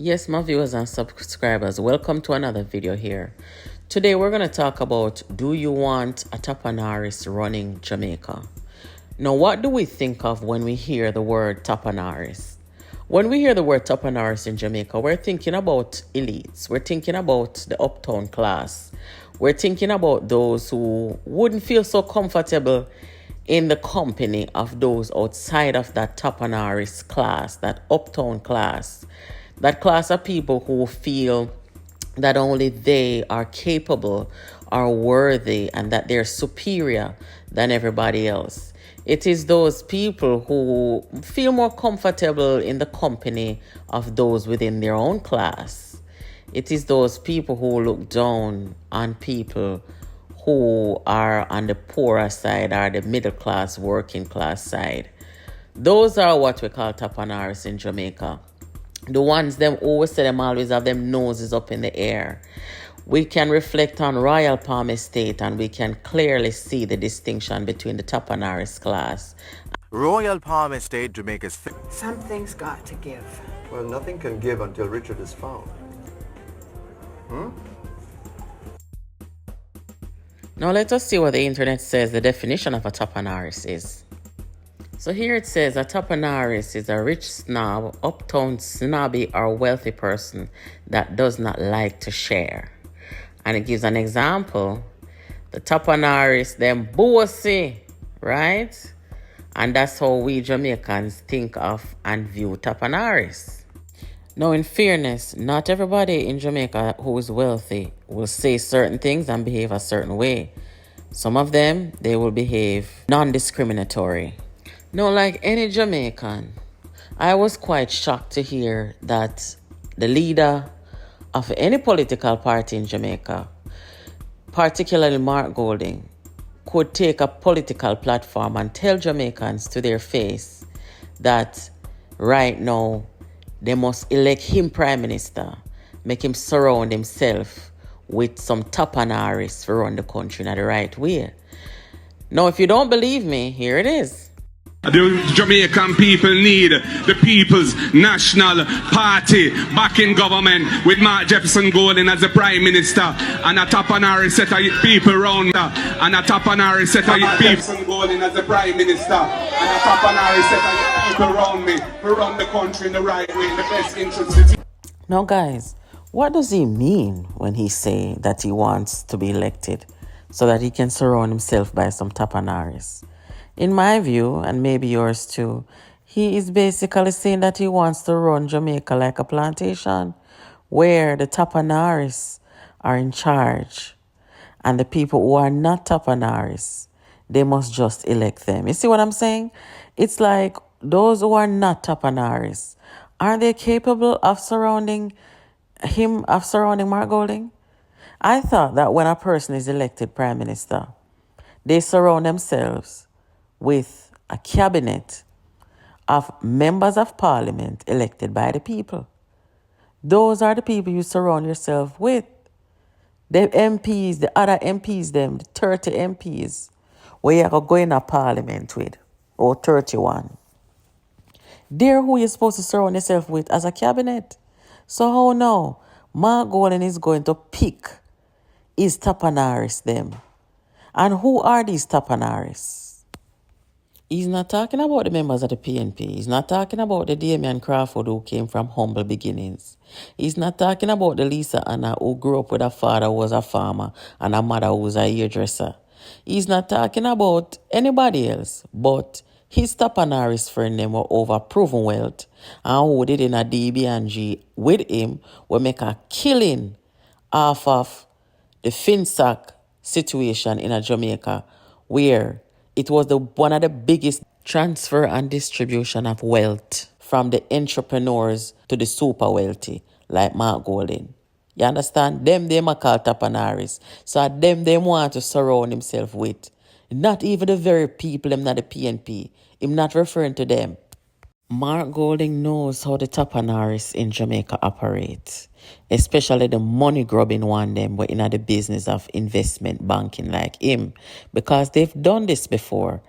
Yes, my viewers and subscribers, welcome to another video here. Today we're going to talk about, do you want a Topanoris running Jamaica? Now, what do we think of when we hear the word Topanoris? When we hear the word Topanoris in Jamaica, we're thinking about elites. We're thinking about the uptown class. We're thinking about those who wouldn't feel so comfortable in the company of those outside of that Topanoris class, that uptown class. That class of people who feel that only they are capable, are worthy, and that they're superior than everybody else. It is those people who feel more comfortable in the company of those within their own class. It is those people who look down on people who are on the poorer side or the middle class, working class side. Those are what we call Topanoris in Jamaica. The ones them always say them always have them noses up in the air. We can reflect on Royal Palm Estate and we can clearly see the distinction between the Topanoris class. Royal Palm Estate, Jamaica's... Something's got to give. Well, nothing can give until Richard is found. Now let us see what the internet says the definition of a Topanoris is. So here it says a Topanoris is a rich snob, uptown snobby or wealthy person that does not like to share. And it gives an example. The Topanoris, them bossy, right? And that's how we Jamaicans think of and view Topanoris. Now, in fairness, not everybody in Jamaica who is wealthy will say certain things and behave a certain way. Some of them, they will behave non-discriminatory. No, like any Jamaican, I was quite shocked to hear that the leader of any political party in Jamaica, particularly Mark Golding, could take a political platform and tell Jamaicans to their face that right now they must elect him prime minister, make him surround himself with some Topanoris to run the country in the right way. Now, if you don't believe me, here it is. The Jamaican people need the People's National Party back in government with Mark Jefferson Golding as the Prime Minister and a Topanoris set of people around and a Topanoris set of people. Jefferson Golding as the Prime Minister and a Topanoris set of people around me to run the country in the right way in the best interest. Now guys, what does he mean when he say that he wants to be elected so that he can surround himself by some Topanoris? In my view, and maybe yours too, he is basically saying that he wants to run Jamaica like a plantation where the Topanoris are in charge and the people who are not Topanoris, they must just elect them. You see what I'm saying? It's like those who are not Topanoris, are they capable of surrounding Mark Golding? I thought that when a person is elected prime minister, they surround themselves with a cabinet of members of parliament elected by the people. Those are the people you surround yourself with. The MPs, the other MPs, the 30 MPs, where you are going to parliament with, or 31. They're who you're supposed to surround yourself with as a cabinet. So how now? Mark Golding is going to pick his Topanoris them. And who are these Topanoris? He's not talking about the members of the PNP. He's not talking about the Damian Crawford who came from humble beginnings. He's not talking about the Lisa Anna who grew up with a father who was a farmer and a mother who was a hairdresser. He's not talking about anybody else, but his Topanoris friend them were over proven wealth and who did in a DB&G with him will make a killing off of the FinSac situation in a Jamaica where it was one of the biggest transfer and distribution of wealth from the entrepreneurs to the super wealthy, like Mark Golding. You understand? Them are called Topanoris. So them want to surround himself with. Not even the very people, them not the PNP. Him not referring to them. Mark Golding knows how the Topanoris in Jamaica operate, especially the money grubbing one them were in the business of investment banking like him, because they've done this before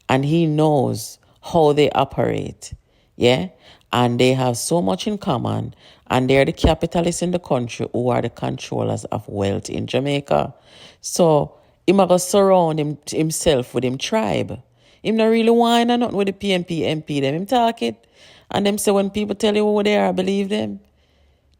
and he knows how they operate. Yeah? And they have so much in common. And they're the capitalists in the country who are the controllers of wealth in Jamaica. So him going to surround himself with him tribe. Him not really whine or nothing with the PNP MP them. Him talk it. And them say when people tell you who they are, believe them.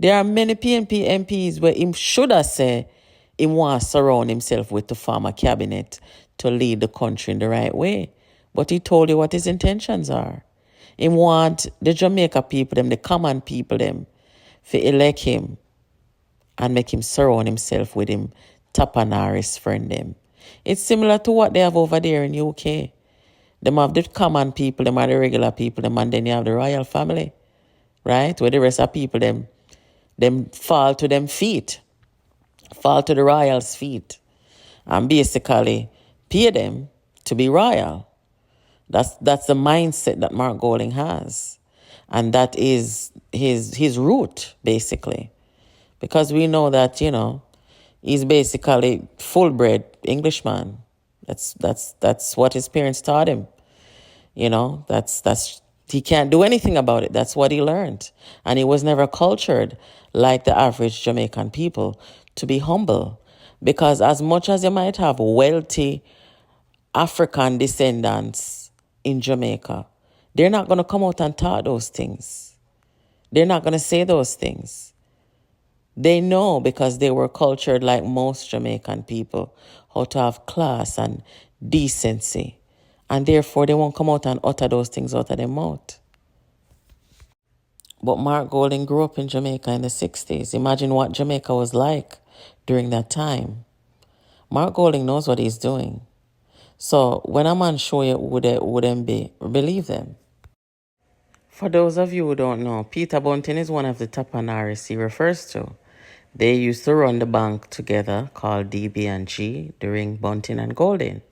There are many PNP MPs where him should have said him want to surround himself with to form a cabinet to lead the country in the right way. But he told you what his intentions are. He want the Jamaica people, them, the common people, them, to elect him and make him surround himself with him Topanoris friend them. It's similar to what they have over there in UK. Them have the common people, them are the regular people, them, and then you have the royal family, right? Where the rest of people, them fall to them feet, fall to the royals' feet, and basically pay them to be royal. That's the mindset that Mark Golding has. And that is his root, basically. Because we know that, he's basically full-bred Englishman. That's what his parents taught him. That's he can't do anything about it. That's what he learned. And he was never cultured like the average Jamaican people to be humble. Because as much as you might have wealthy African descendants in Jamaica, they're not going to come out and talk those things. They're not going to say those things. They know, because they were cultured like most Jamaican people, how to have class and decency. And therefore, they won't come out and utter those things out of their mouth. But Mark Golding grew up in Jamaica in the 60s. Imagine what Jamaica was like during that time. Mark Golding knows what he's doing. So when a man show you who they wouldn't be, believe them. For those of you who don't know, Peter Bunting is one of the Topanoris he refers to. They used to run the bank together called DB&G during Bunting and Golding.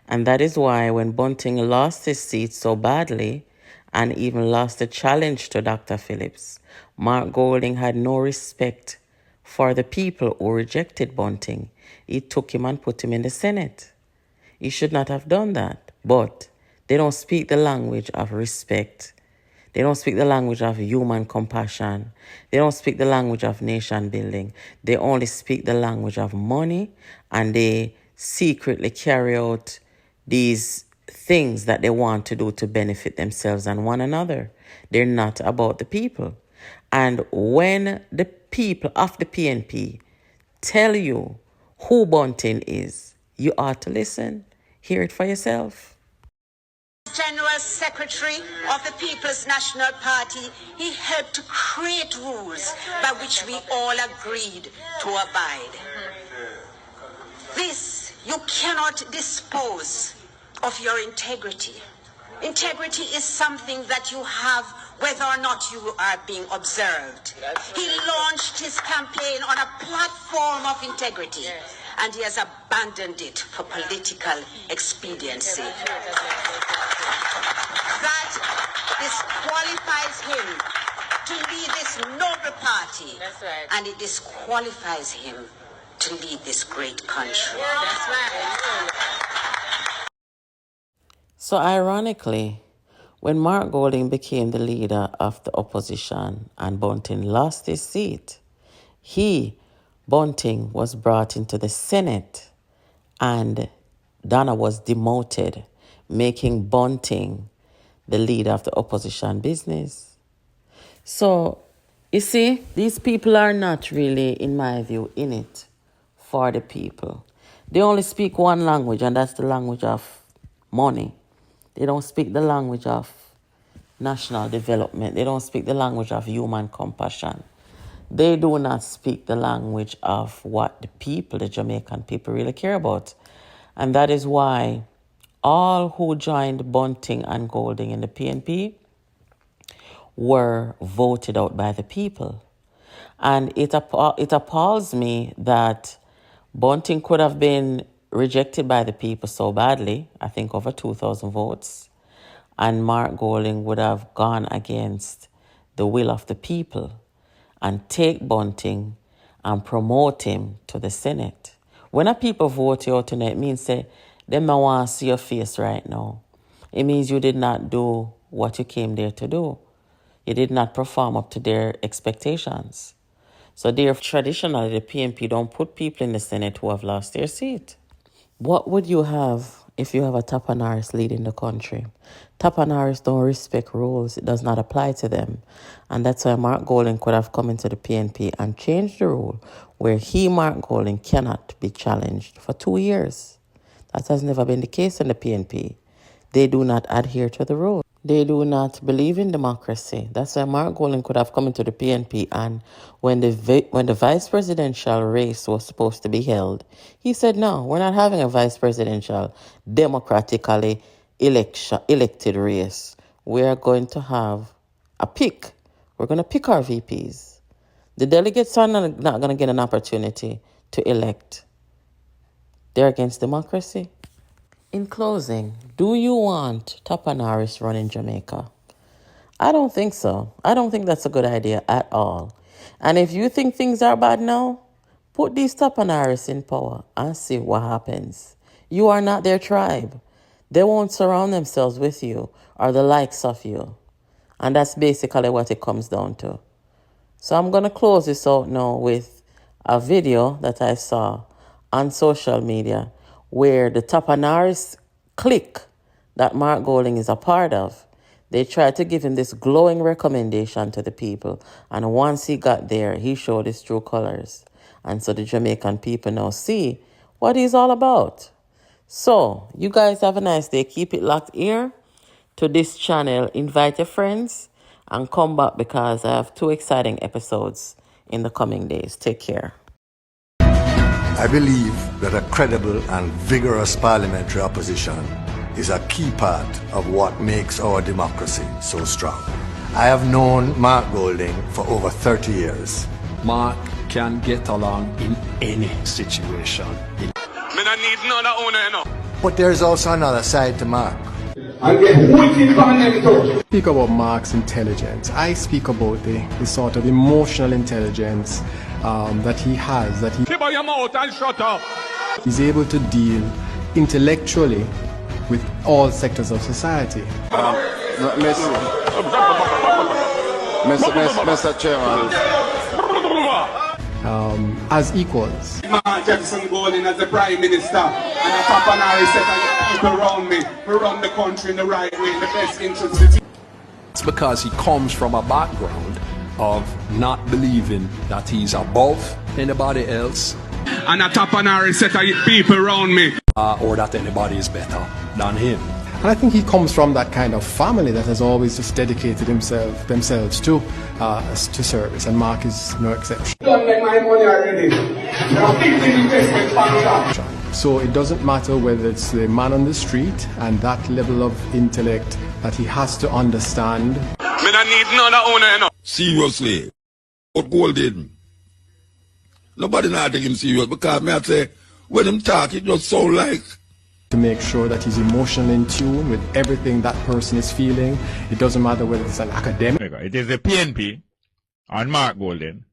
And that is why when Bunting lost his seat so badly and even lost the challenge to Dr. Phillips, Mark Golding had no respect for the people who rejected Bunting. He took him and put him in the Senate. He should not have done that. But they don't speak the language of respect. They don't speak the language of human compassion. They don't speak the language of nation building. They only speak the language of money, and they secretly carry out these things that they want to do to benefit themselves and one another. They're not about the people. And when the people of the PNP tell you who Bunting is, you ought to listen. Hear it for yourself. General Secretary of the People's National Party, he helped to create rules by which we all agreed to abide. This, you cannot dispose of your integrity. Integrity is something that you have whether or not you are being observed. He launched his campaign on a platform of integrity, and he has abandoned it for political expediency. That disqualifies him to lead this noble party. That's right. And it disqualifies him to lead this great country. That's right. So ironically, when Mark Golding became the leader of the opposition and Bunting lost his seat, Bunting, was brought into the Senate and Donna was demoted, making Bunting the leader of the opposition business. So, you see, these people are not really, in my view, in it for the people. They only speak one language, and that's the language of money. They don't speak the language of national development. They don't speak the language of human compassion. They do not speak the language of what the people, the Jamaican people, really care about. And that is why all who joined Bunting and Golding in the PNP were voted out by the people. And it appalls me that Bunting could have been rejected by the people so badly, I think over 2,000 votes, and Mark Golding would have gone against the will of the people and take Bunting and promote him to the Senate. When a people vote you out tonight, it means say, them don't want to see your face right now. It means you did not do what you came there to do. He did not perform up to their expectations. So traditionally, the PNP don't put people in the Senate who have lost their seat. What would you have if you have a Topanoris leading the country? Topanoris don't respect rules. It does not apply to them. And that's why Mark Golding could have come into the PNP and changed the rule where Mark Golding, cannot be challenged for 2 years. That has never been the case in the PNP. They do not adhere to the rules. They do not believe in democracy. That's why Mark Golding could have come into the PNP, and when the vice presidential race was supposed to be held, he said, no, we're not having a vice presidential democratically elected race. We're going to have a pick. We're going to pick our VPs. The delegates are not going to get an opportunity to elect. They're against democracy. In closing, do you want Topanoris running Jamaica? I don't think so. I don't think that's a good idea at all. And if you think things are bad now, put these Topanoris in power and see what happens. You are not their tribe. They won't surround themselves with you or the likes of you. And that's basically what it comes down to. So I'm going to close this out now with a video that I saw on social media where the Topanoris clique that Mark Golding is a part of, they tried to give him this glowing recommendation to the people. And once he got there, he showed his true colors. And so the Jamaican people now see what he's all about. So you guys have a nice day. Keep it locked here to this channel. Invite your friends and come back because I have 2 exciting episodes in the coming days. Take care. I believe that a credible and vigorous parliamentary opposition is a key part of what makes our democracy so strong. I have known Mark Golding for over 30 years. Mark can get along in any situation. But there's also another side to Mark. Speak about Mark's intelligence. I speak about the sort of emotional intelligence that he has, that he's able to deal intellectually with all sectors of society. Mr. Chairman. As equals. Jefferson Golding as the Prime Minister and a Topanoris set of people around me to run the country in the right way, in the best interest of the It's because he comes from a background of not believing that he's above anybody else. And a Topanoris set of people around me. Or that anybody is better than him. And I think he comes from that kind of family that has always just dedicated themselves to service, and Mark is no exception. Don't make my money already. So it doesn't matter whether it's the man on the street and that level of intellect that he has to understand. Me don't need none of owner, you know. Seriously. What Golding? Nobody not take him serious because me I say when him talk it just sound like to make sure that he's emotionally in tune with everything that person is feeling. It doesn't matter whether it's an academic. It is the PNP and Mark Golding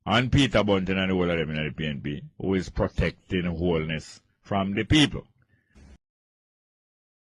and Peter Bunton and the whole of them in the PNP who is protecting wholeness from the people.